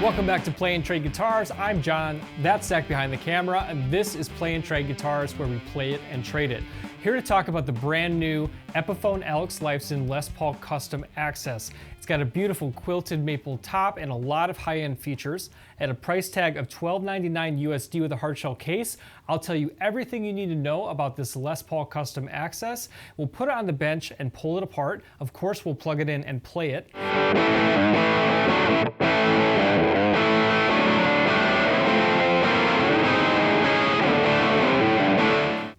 Welcome back to Play and Trade Guitars. I'm John, that's Zach behind the camera, and this is Play and Trade Guitars, where we play it and trade it. Here to talk about the brand new Epiphone Lifeson Les Paul Custom Axcess. It's got a beautiful quilted maple top and a lot of high-end features. At a price tag of $12.99 USD with a hardshell case, I'll tell you everything you need to know about this Les Paul Custom Axcess. We'll put it on the bench and pull it apart. Of course, we'll plug it in and play it.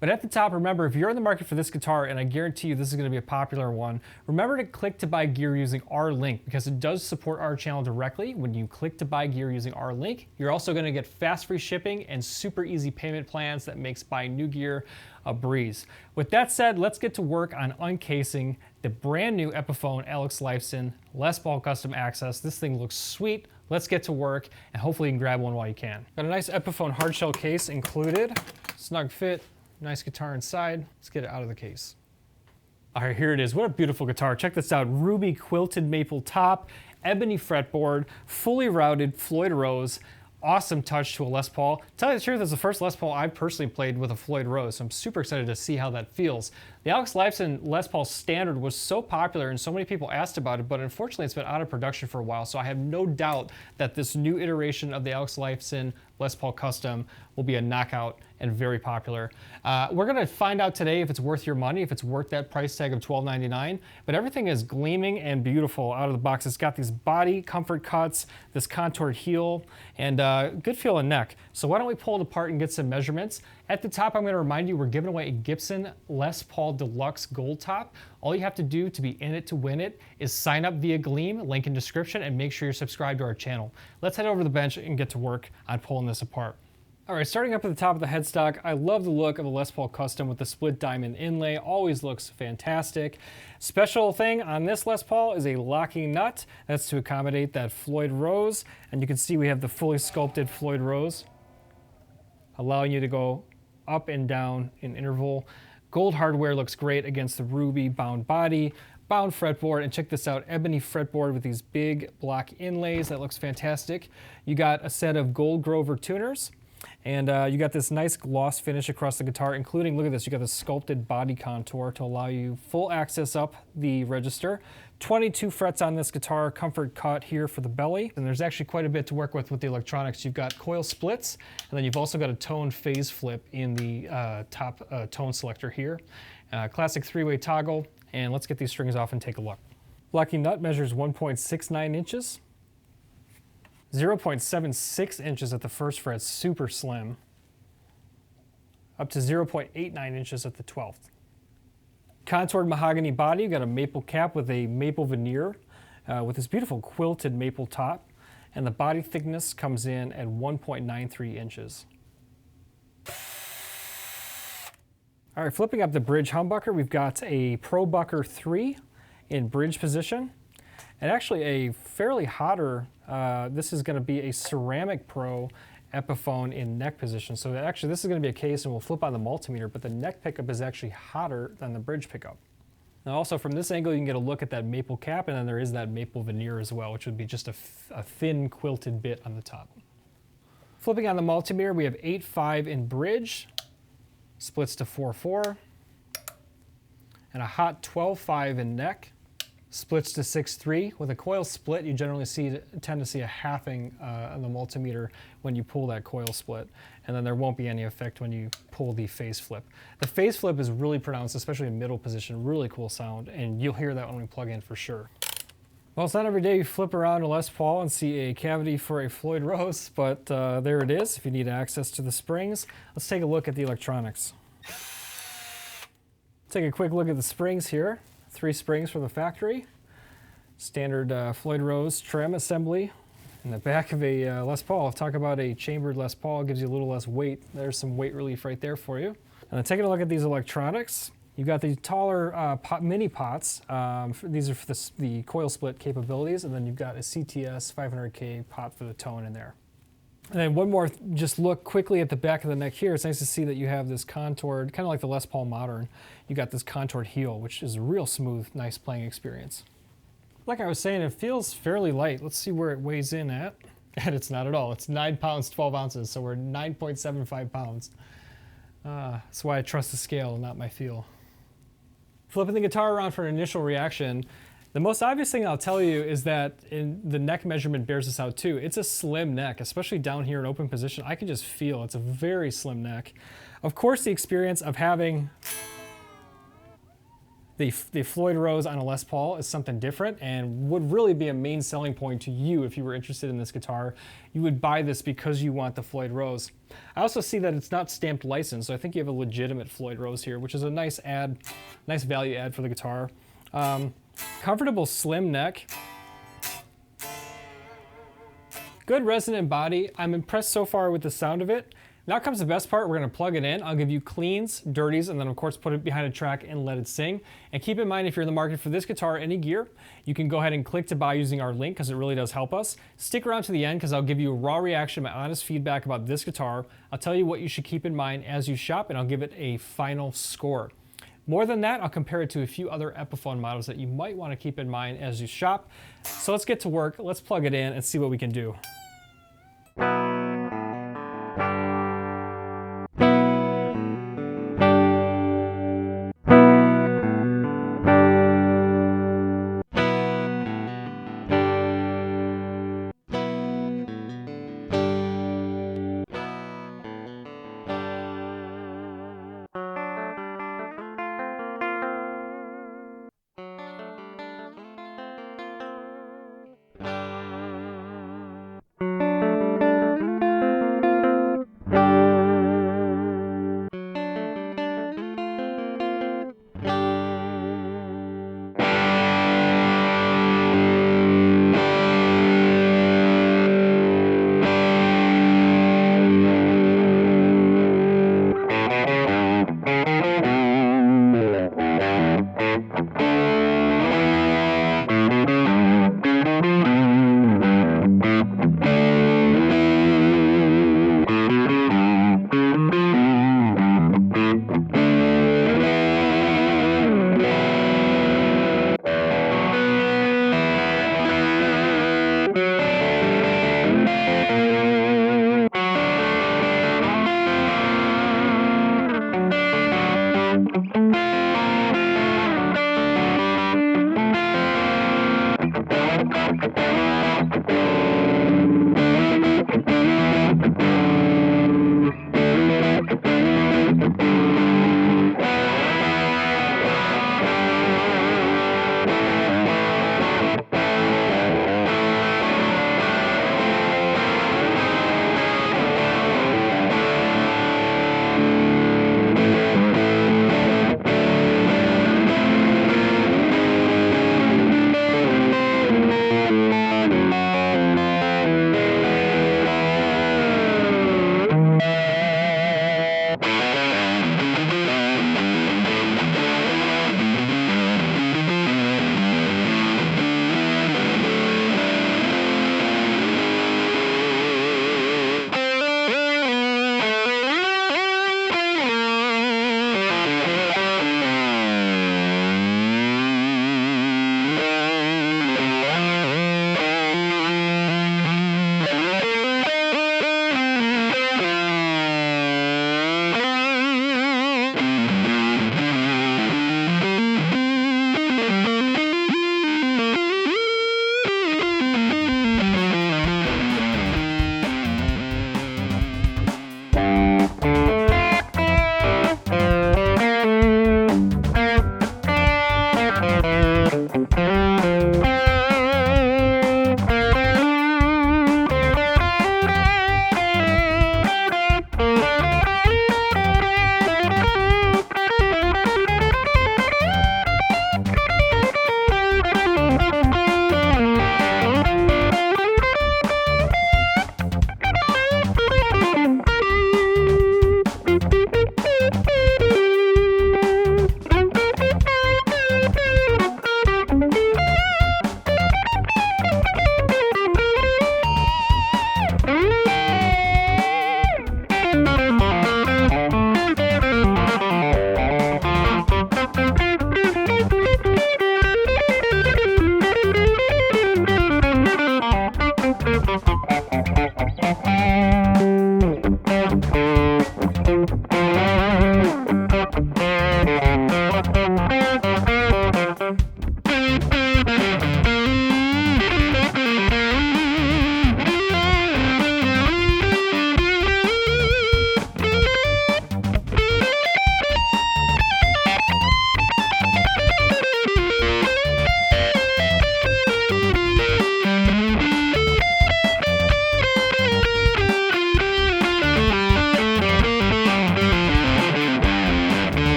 But at the top, remember, if you're in the market for this guitar, and I guarantee you this is going to be a popular one, remember to click to buy gear using our link, because it does support our channel directly. When you click to buy gear using our link, you're also going to get fast free shipping and super easy payment plans that makes buying new gear a breeze. With that said, let's get to work on uncasing the brand new Epiphone Lifeson Les Paul Custom Axcess. This thing looks sweet. Let's get to work, and hopefully you can grab one while you can. Got a nice Epiphone hardshell case included, snug fit. Nice guitar inside. Let's get it out of the case. All right, here it is. What a beautiful guitar. Check this out. Ruby quilted maple top, ebony fretboard, fully routed Floyd Rose. Awesome touch to a Les Paul. Tell you the truth, it's the first Les Paul I've personally played with a Floyd Rose, so I'm super excited to see how that feels. The Lifeson Les Paul Standard was so popular and so many people asked about it, but unfortunately it's been out of production for a while, so I have no doubt that this new iteration of the Lifeson Les Paul Custom will be a knockout and very popular. We're gonna find out today if it's worth your money, if it's worth that price tag of $12.99, but everything is gleaming and beautiful out of the box. It's got these body comfort cuts, this contoured heel, and good feeling neck. So why don't we pull it apart and get some measurements. At the top, I'm gonna remind you we're giving away a Gibson Les Paul Deluxe Gold Top. All you have to do to be in it to win it is sign up via Gleam, link in description, and make sure you're subscribed to our channel. Let's head over to the bench and get to work on pulling this apart. All right, starting up at the top of the headstock, I love the look of a Les Paul Custom with the split diamond inlay. Always looks fantastic. Special thing on this Les Paul is a locking nut. That's to accommodate that Floyd Rose. And you can see we have the fully sculpted Floyd Rose, allowing you to go up and down in interval. Gold hardware looks great against the ruby bound body, bound fretboard, and check this out, ebony fretboard with these big block inlays. That looks fantastic. You got a set of gold Grover tuners. And you got this nice gloss finish across the guitar, including, look at this, you got the sculpted body contour to allow you full access up the register. 22 frets on this guitar, comfort cut here for the belly. And there's actually quite a bit to work with the electronics. You've got coil splits, and then you've also got a tone phase flip in the top tone selector here. Classic three-way toggle, and let's get these strings off and take a look. Locking nut measures 1.69 inches. 0.76 inches at the first fret, super slim. Up to 0.89 inches at the 12th. Contoured mahogany body, got a maple cap with a maple veneer with this beautiful quilted maple top. And the body thickness comes in at 1.93 inches. All right, flipping up the bridge humbucker, we've got a Pro Bucker 3 in bridge position. And actually a fairly hotter, this is going to be a Ceramic Pro Epiphone in neck position. So actually this is going to be a case, and we'll flip on the multimeter, but the neck pickup is actually hotter than the bridge pickup. Now also from this angle you can get a look at that maple cap, and then there is that maple veneer as well, which would be just a thin quilted bit on the top. Flipping on the multimeter, we have 8.5 in bridge, splits to 4.4, and a hot 12.5 in neck. Splits to 6.3. With a coil split, you generally tend to see a halving on the multimeter when you pull that coil split, and then there won't be any effect when you pull the phase flip. The phase flip is really pronounced, especially in middle position. Really cool sound, and you'll hear that when we plug in for sure. Well, it's not every day you flip around a Les Paul and see a cavity for a Floyd Rose, but there it is if you need access to the springs. Let's take a look at the electronics. Take a quick look at the springs here. 3 springs from the factory. Standard Floyd Rose trim assembly. In the back of a Les Paul. Talk about a chambered Les Paul, gives you a little less weight. There's some weight relief right there for you. And then taking a look at these electronics, you've got the taller mini pots. These are for the coil split capabilities, and then you've got a CTS 500K pot for the tone in there. And then one more, just look quickly at the back of the neck here. It's nice to see that you have this contoured, kind of like the Les Paul Modern, you got this contoured heel, which is a real smooth, nice playing experience. Like I was saying, it feels fairly light. Let's see where it weighs in at. And it's not at all. It's 9 pounds, 12 ounces, so we're 9.75 pounds. That's why I trust the scale, not my feel. Flipping the guitar around for an initial reaction, the most obvious thing I'll tell you is that the neck measurement bears this out too. It's a slim neck, especially down here in open position. I can just feel it's a very slim neck. Of course, the experience of having the Floyd Rose on a Les Paul is something different and would really be a main selling point to you if you were interested in this guitar. You would buy this because you want the Floyd Rose. I also see that it's not stamped licensed, so I think you have a legitimate Floyd Rose here, which is a nice add, nice value add for the guitar. Comfortable slim neck. Good resonant body. I'm impressed so far with the sound of it. Now comes the best part. We're going to plug it in. I'll give you cleans, dirties, and then of course put it behind a track and let it sing. And keep in mind, if you're in the market for this guitar or any gear, you can go ahead and click to buy using our link because it really does help us. Stick around to the end because I'll give you a raw reaction, my honest feedback about this guitar. I'll tell you what you should keep in mind as you shop, and I'll give it a final score. More than that, I'll compare it to a few other Epiphone models that you might want to keep in mind as you shop. So let's get to work. Let's plug it in and see what we can do.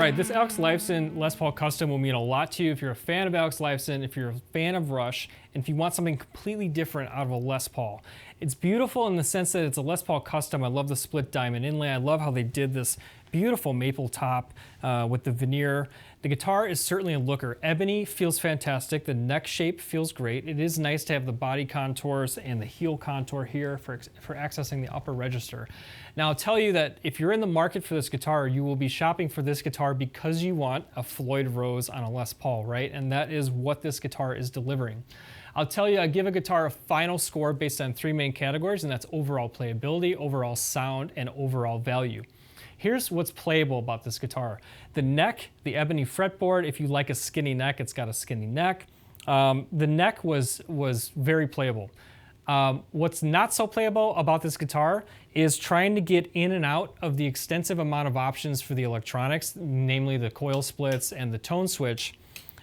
right, this Alex Lifeson Les Paul Custom will mean a lot to you if you're a fan of Alex Lifeson, if you're a fan of Rush, and if you want something completely different out of a Les Paul. It's beautiful in the sense that it's a Les Paul Custom. I love the split diamond inlay. I love how they did this beautiful maple top with the veneer. The guitar is certainly a looker. Ebony feels fantastic. The neck shape feels great. It is nice to have the body contours and the heel contour here for accessing the upper register. Now I'll tell you that if you're in the market for this guitar, you will be shopping for this guitar because you want a Floyd Rose on a Les Paul, right? And that is what this guitar is delivering. I'll tell you, I give a guitar a final score based on 3 main categories, and that's overall playability, overall sound, and overall value. Here's what's playable about this guitar. The neck, the ebony fretboard, if you like a skinny neck, it's got a skinny neck. The neck was very playable. What's not so playable about this guitar is trying to get in and out of the extensive amount of options for the electronics, namely the coil splits and the tone switch.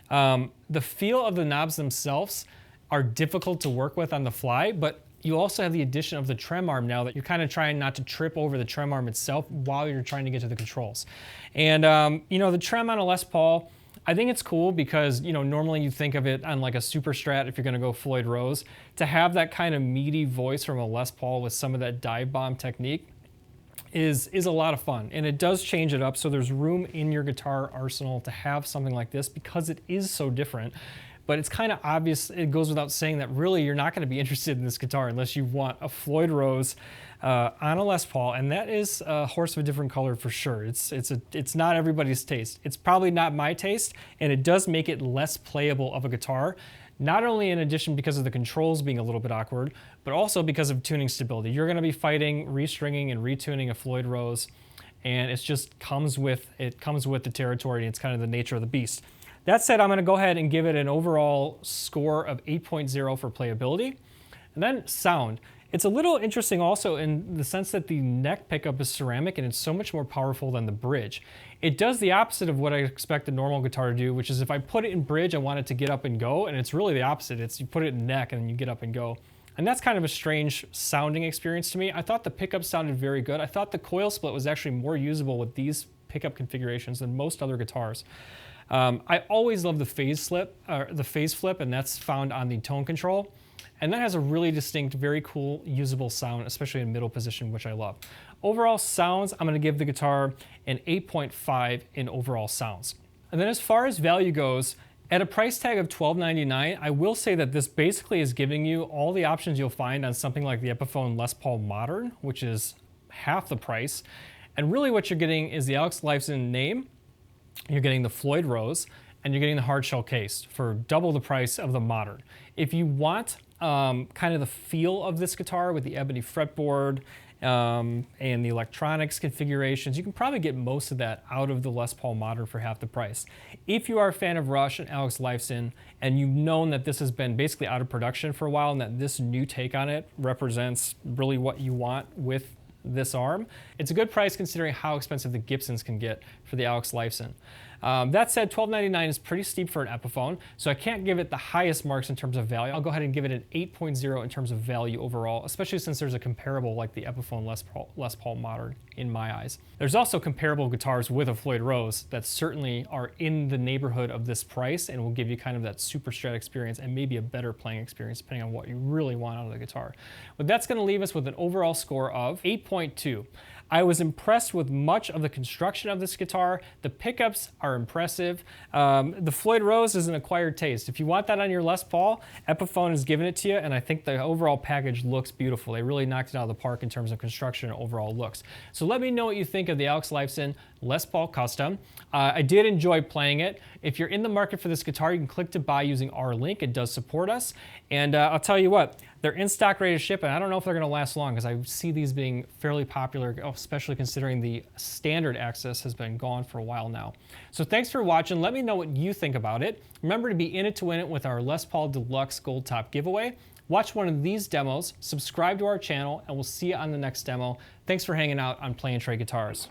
The feel of the knobs themselves are difficult to work with on the fly, but you also have the addition of the trem arm now that you're kind of trying not to trip over the trem arm itself while you're trying to get to the controls. And you know, the trem on a Les Paul, I think it's cool because, you know, normally you think of it on like a Super Strat if you're going to go Floyd Rose. To have that kind of meaty voice from a Les Paul with some of that dive bomb technique is a lot of fun. And it does change it up, so there's room in your guitar arsenal to have something like this because it is so different. But it's kind of obvious, it goes without saying that really you're not going to be interested in this guitar unless you want a Floyd Rose on a Les Paul, and that is a horse of a different color for sure. It's not everybody's taste. It's probably not my taste, and it does make it less playable of a guitar, not only in addition because of the controls being a little bit awkward, but also because of tuning stability. You're going to be fighting restringing and retuning a Floyd Rose, and it just comes with the territory, and it's kind of the nature of the beast. That said, I'm going to go ahead and give it an overall score of 8.0 for playability. And then sound. It's a little interesting also in the sense that the neck pickup is ceramic and it's so much more powerful than the bridge. It does the opposite of what I expect a normal guitar to do, which is if I put it in bridge, I want it to get up and go, and it's really the opposite. It's you put it in neck and then you get up and go. And that's kind of a strange sounding experience to me. I thought the pickup sounded very good. I thought the coil split was actually more usable with these pickup configurations than most other guitars. I always love the phase flip, and that's found on the tone control. And that has a really distinct, very cool, usable sound, especially in middle position, which I love. Overall sounds, I'm gonna give the guitar an 8.5 in overall sounds. And then as far as value goes, at a price tag of $12.99, I will say that this basically is giving you all the options you'll find on something like the Epiphone Les Paul Modern, which is half the price. And really what you're getting is the Alex Lifeson name, you're getting the Floyd Rose, and you're getting the hard shell case for double the price of the Modern. If you want kind of the feel of this guitar with the ebony fretboard and the electronics configurations, you can probably get most of that out of the Les Paul Modern for half the price. If you are a fan of Rush and Alex Lifeson, and you've known that this has been basically out of production for a while and that this new take on it represents really what you want with this arm, it's a good price considering how expensive the Gibsons can get for the Alex Lifeson. That said, $12.99 is pretty steep for an Epiphone, so I can't give it the highest marks in terms of value. I'll go ahead and give it an 8.0 in terms of value overall, especially since there's a comparable like the Epiphone Les Paul Modern in my eyes. There's also comparable guitars with a Floyd Rose that certainly are in the neighborhood of this price and will give you kind of that Super Strat experience and maybe a better playing experience depending on what you really want out of the guitar. But that's going to leave us with an overall score of 8.2. I was impressed with much of the construction of this guitar. The pickups are impressive. The Floyd Rose is an acquired taste. If you want that on your Les Paul, Epiphone has given it to you, and I think the overall package looks beautiful. They really knocked it out of the park in terms of construction and overall looks. So let me know what you think of the Alex Lifeson Les Paul Custom. I did enjoy playing it. If you're in the market for this guitar, you can click to buy using our link. It does support us. And I'll tell you what, they're in stock, ready to ship, and I don't know if they're going to last long because I see these being fairly popular, especially considering the standard Axcess has been gone for a while now. So thanks for watching. Let me know what you think about it. Remember to be in it to win it with our Les Paul Deluxe Gold Top giveaway. Watch one of these demos, subscribe to our channel, and we'll see you on the next demo. Thanks for hanging out on Play and Trade Guitars.